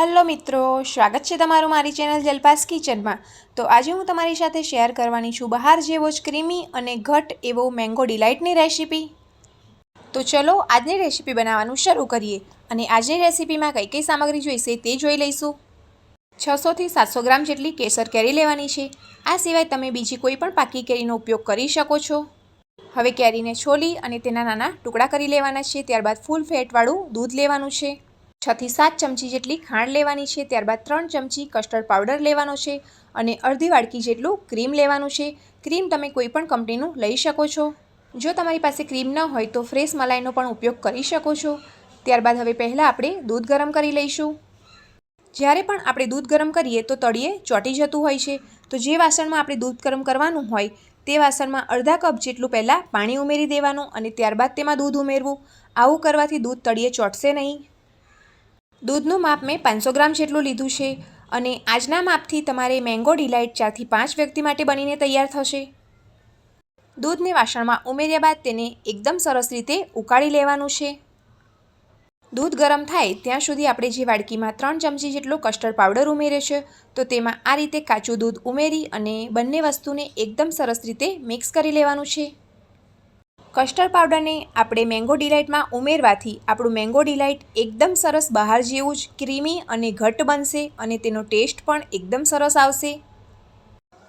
Hello મિત્રો, સ્વાગત છે તમારું મારી ચેનલ જલપાસ કિચનમાં। તો આજે હું તમારી સાથે શેર કરવાની છું બહાર જેવો જ ક્રીમી અને ઘટ એવો મેંગો ડિલાઇટની રેસીપી। તો ચલો આજની રેસીપી બનાવવાનું શરૂ કરીએ અને આજની રેસીપીમાં કઈ કઈ સામગ્રી જોઈશે તે જોઈ લઈશું। 600 થી 700 ગ્રામ જેટલી કેસર કેરી લેવાની છે। આ સિવાય તમે બીજી કોઈ પણ પાકી કેરીનો ઉપયોગ કરી શકો છો। હવે કેરીને છોલી અને તેના નાના ટુકડા કરી લેવાના છે। ત્યારબાદ ફૂલ ફેટવાળું દૂધ લેવાનું છે। 6 થી 7 ચમચી જેટલી ખાંડ લેવાની છે। ત્યારબાદ 3 ચમચી કસ્ટર્ડ પાવડર લેવાનો છે અને અડધી વાડકી જેટલું ક્રીમ લેવાનું છે। ક્રીમ તમે કોઈ પણ કંપનીનું લઈ શકો છો। જો તમારી પાસે ક્રીમ ન હોય તો ફ્રેશ મલાઈનો પણ ઉપયોગ કરી શકો છો। ત્યારબાદ હવે પહેલાં આપણે દૂધ ગરમ કરી લઈશું। જ્યારે પણ આપણે દૂધ ગરમ કરીએ તો તળિયે ચોંટી જતું હોય છે, તો જે વાસણમાં આપણે દૂધ ગરમ કરવાનું હોય તે વાસણમાં અડધા કપ જેટલું પહેલાં પાણી ઉમેરી દેવાનું અને ત્યારબાદ તેમાં દૂધ ઉમેરવું। આવું કરવાથી દૂધ તળિયે ચોંટશે નહીં। દૂધનું માપ મેં 500 ગ્રામ જેટલું લીધું છે અને આજના માપથી તમારે મેંગો ડિલાઇટ 4 થી 5 વ્યક્તિ માટે બનીને તૈયાર થશે। દૂધને વાસણમાં ઉમેર્યા બાદ તેને એકદમ સરસ રીતે ઉકાળી લેવાનું છે। દૂધ ગરમ થાય ત્યાં સુધી આપણે જે વાડકીમાં 3 ચમચી જેટલો કસ્ટર્ડ પાવડર ઉમેર્યો છે તો તેમાં આ રીતે કાચું દૂધ ઉમેરી અને બંને વસ્તુને એકદમ સરસ રીતે મિક્સ કરી લેવાનું છે। કસ્ટર્ડ પાવડરને આપણે મેંગો ડિલાઇટમાં ઉમેરવાથી આપણું મેંગો ડિલાઇટ એકદમ સરસ બહાર જેવું જ ક્રીમી અને ઘટ્ટ બનશે અને તેનો ટેસ્ટ પણ એકદમ સરસ આવશે।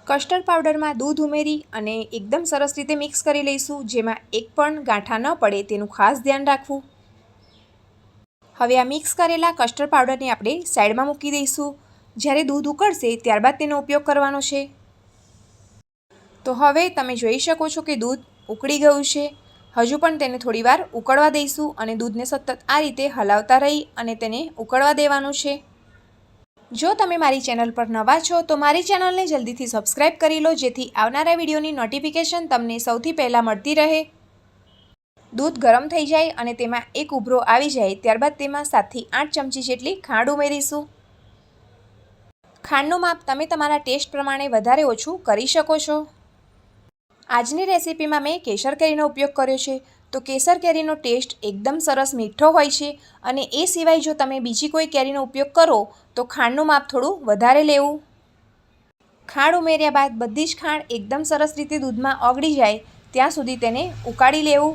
કસ્ટર્ડ પાવડરમાં દૂધ ઉમેરી અને એકદમ સરસ રીતે મિક્સ કરી લઈશું, જેમાં એક પણ ગાંઠા ન પડે તેનું ખાસ ધ્યાન રાખવું। હવે આ મિક્સ કરેલા કસ્ટર્ડ પાવડરને આપણે સાઈડમાં મૂકી દઈશું। જ્યારે દૂધ ઉકળશે ત્યારબાદ તેનો ઉપયોગ કરવાનો છે। તો હવે તમે જોઈ શકો છો કે દૂધ ઉકળી ગયું છે। હજુ પણ તેને થોડીવાર ઉકળવા દઈશું અને દૂધને સતત આ રીતે હલાવતા રહી અને તેને ઉકળવા દેવાનું છે। જો તમે મારી ચેનલ પર નવા છો તો મારી ચેનલને જલ્દીથી સબસ્ક્રાઇબ કરી લો, જેથી આવનારા વિડીયોની નોટિફિકેશન તમને સૌથી પહેલાં મળતી રહે। દૂધ ગરમ થઈ જાય અને તેમાં એક ઉભરો આવી જાય ત્યારબાદ તેમાં 7 થી 8 ચમચી જેટલી ખાંડ ઉમેરીશું। ખાંડનું માપ તમે તમારા ટેસ્ટ પ્રમાણે વધારે ઓછું કરી શકો છો। આજની રેસીપીમાં મેં કેસર કેરીનો ઉપયોગ કર્યો છે, તો કેસર કેરીનો ટેસ્ટ એકદમ સરસ મીઠો હોય છે અને એ સિવાય જો તમે બીજી કોઈ કેરીનો ઉપયોગ કરો તો ખાંડનું માપ થોડું વધારે લેવું। ખાંડ ઉમેર્યા બાદ બધી જ ખાંડ એકદમ સરસ રીતે દૂધમાં ઓગળી જાય ત્યાં સુધી તેને ઉકાળી લેવું।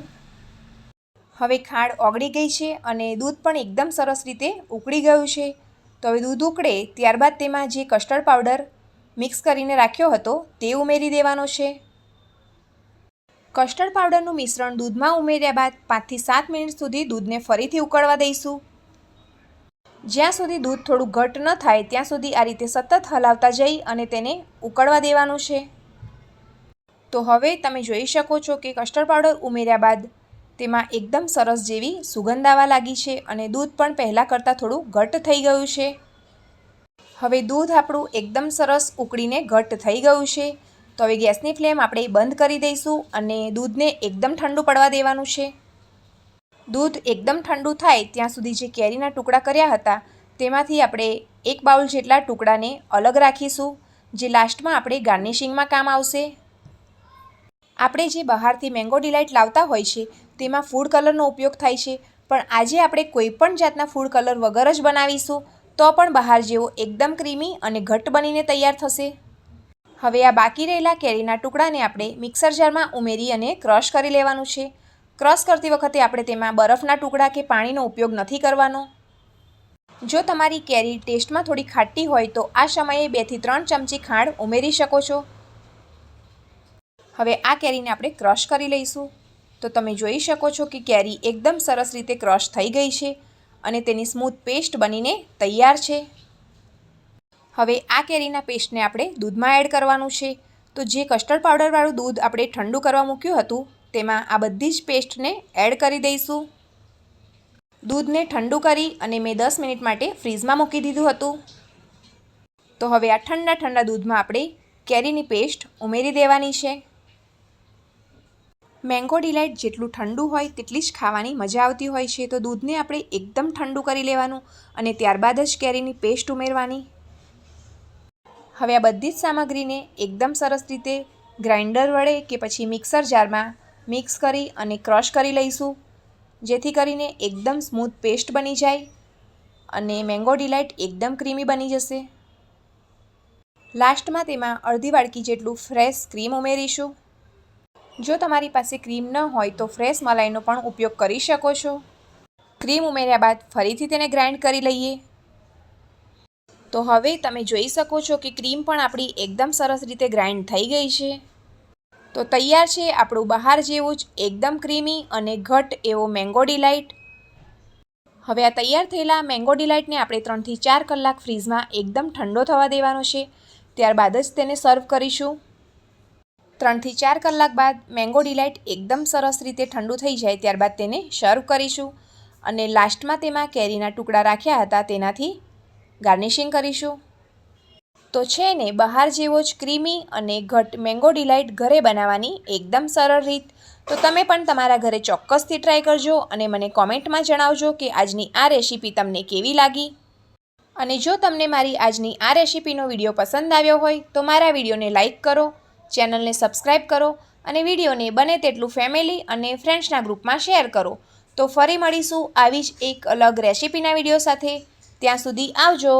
હવે ખાંડ ઓગળી ગઈ છે અને દૂધ પણ એકદમ સરસ રીતે ઉકળી ગયું છે। તો હવે દૂધ ઉકળે ત્યારબાદ તેમાં જે કસ્ટર્ડ પાવડર મિક્સ કરીને રાખ્યો હતો તે ઉમેરી દેવાનો છે। કસ્ટર્ડ પાવડરનું મિશ્રણ દૂધમાં ઉમેર્યા બાદ 5 થી 7 મિનિટ સુધી દૂધને ફરીથી ઉકળવા દઈશું। જ્યાં સુધી દૂધ થોડું ઘટ્ટ ન થાય ત્યાં સુધી આ રીતે સતત હલાવતા જઈ અને તેને ઉકળવા દેવાનું છે। તો હવે તમે જોઈ શકો છો કે કસ્ટર્ડ પાવડર ઉમેર્યા બાદ તેમાં એકદમ સરસ જેવી સુગંધ આવવા લાગી છે અને દૂધ પણ પહેલાં કરતાં થોડું ઘટ્ટ થઈ ગયું છે। હવે દૂધ આપણું એકદમ સરસ ઉકળીને ઘટ્ટ થઈ ગયું છે। તો હવે ગેસની ફ્લેમ આપણે બંધ કરી દઈશું અને દૂધને એકદમ ઠંડુ પડવા દેવાનું છે। દૂધ એકદમ ઠંડુ થાય ત્યાં સુધી જે કેરીના ટુકડા કર્યા હતા તેમાંથી આપણે એક બાઉલ જેટલા ટુકડાને અલગ રાખીશું, જે લાસ્ટમાં આપણે ગાર્નિશિંગમાં કામ આવશે। આપણે જે બહારથી મેંગો ડિલાઇટ લાવતા હોય છે તેમાં ફૂડ કલરનો ઉપયોગ થાય છે, પણ આજે આપણે કોઈ પણ જાતના ફૂડ કલર વગર જ બનાવીશું તો પણ બહાર જેવો એકદમ ક્રીમી અને ઘટ્ટ બનીને તૈયાર થશે। હવે આ બાકી રહેલા કેરીના ટુકડાને આપણે મિક્સર જારમાં ઉમેરી અને ક્રશ કરી લેવાનું છે। ક્રશ કરતી વખતે આપણે તેમાં બરફના ટુકડા કે પાણીનો ઉપયોગ નથી કરવાનો। જો તમારી કેરી ટેસ્ટમાં થોડી ખાટી હોય તો આ સમયે 2 થી 3 ચમચી ખાંડ ઉમેરી શકો છો। હવે આ કેરીને આપણે ક્રશ કરી લઈશું। તો તમે જોઈ શકો છો કે કેરી એકદમ સરસ રીતે ક્રશ થઈ ગઈ છે અને તેની સ્મૂથ પેસ્ટ બનીને તૈયાર છે। હવે આ કેરીના પેસ્ટને આપણે દૂધમાં એડ કરવાનું છે। તો જે કસ્ટર્ડ પાવડરવાળું દૂધ આપણે ઠંડુ કરવા મૂક્યું હતું તેમાં આ બધી જ પેસ્ટને એડ કરી દઈશું। દૂધને ઠંડુ કરી અને મેં 10 મિનિટ માટે ફ્રીઝમાં મૂકી દીધું હતું। તો હવે આ ઠંડા દૂધમાં આપણે કેરીની પેસ્ટ ઉમેરી દેવાની છે। મેંગો ડિલાઇટ જેટલું ઠંડુ હોય તેટલી જ ખાવાની મજા આવતી હોય છે, તો દૂધને આપણે એકદમ ઠંડુ કરી લેવાનું અને ત્યારબાદ જ કેરીની પેસ્ટ ઉમેરવાની। હવે આ બધી જ સામગ્રીને એકદમ સરસ રીતે ગ્રાઇન્ડર વડે કે પછી મિક્સર જારમાં મિક્સ કરી અને ક્રશ કરી લઈશું, જેથી કરીને એકદમ સ્મૂથ પેસ્ટ બની જાય। અને મેંગો ડિલાઇટ એકદમ ક્રીમી બની જશે. લાસ્ટમાં તેમાં અડધી વાડકી જેટલું ફ્રેશ ક્રીમ ઉમેરીશું. જો તમારી પાસે ક્રીમ ન હોય તો ફ્રેશ મલાઈનો પણ ઉપયોગ કરી શકો છો. ક્રીમ ઉમેર્યા બાદ ફરીથી તેને ગ્રાઇન્ડ કરી લઈએ. તો હવે તમે જોઈ શકો છો કે ક્રીમ પણ આપણી એકદમ સરસ રીતે ગ્રાઇન્ડ થઈ ગઈ છે. તો તૈયાર છે આપણું બહાર જેવું જ એકદમ ક્રીમી અને ઘટ એવો મેંગો ડિલાઇટ. હવે આ તૈયાર થયેલા મેંગો ડિલાઇટને આપણે 3 થી 4 કલાક ફ્રીઝમાં એકદમ ઠંડો થવા દેવાનો છે. ત્યારબાદ જ તેને સર્વ કરીશું. 3 થી 4 કલાક બાદ મેંગો ડિલાઇટ એકદમ સરસ રીતે ઠંડુ થઈ જાય ત્યારબાદ તેને સર્વ કરીશું. અને લાસ્ટમાં તેમાં કેરીના ટુકડા રાખ્યા હતા તેનાથી ગાર્નિશિંગ કરીશું. તો છે ને બહાર જેવો જ ક્રીમી અને ઘટ મેંગો ડિલાઇટ ઘરે બનાવવાની એકદમ સરળ રીત. તો તમે પણ તમારા ઘરે ચોક્કસથી ટ્રાય કરજો અને મને કોમેન્ટમાં જણાવજો કે આજની આ રેસીપી તમને કેવી લાગી. અને જો તમને મારી આજની આ રેસીપીનો વિડીયો પસંદ આવ્યો હોય તો મારા વિડીયોને લાઇક કરો, ચેનલને સબસ્ક્રાઈબ કરો અને વિડીયોને બને તેટલું ફેમિલી અને ફ્રેન્ડ્સના ગ્રુપમાં શેર કરો. તો ફરી મળીશું આવી જ એક અલગ રેસીપીના વિડીયો સાથે. ત્યાં સુધી આવજો.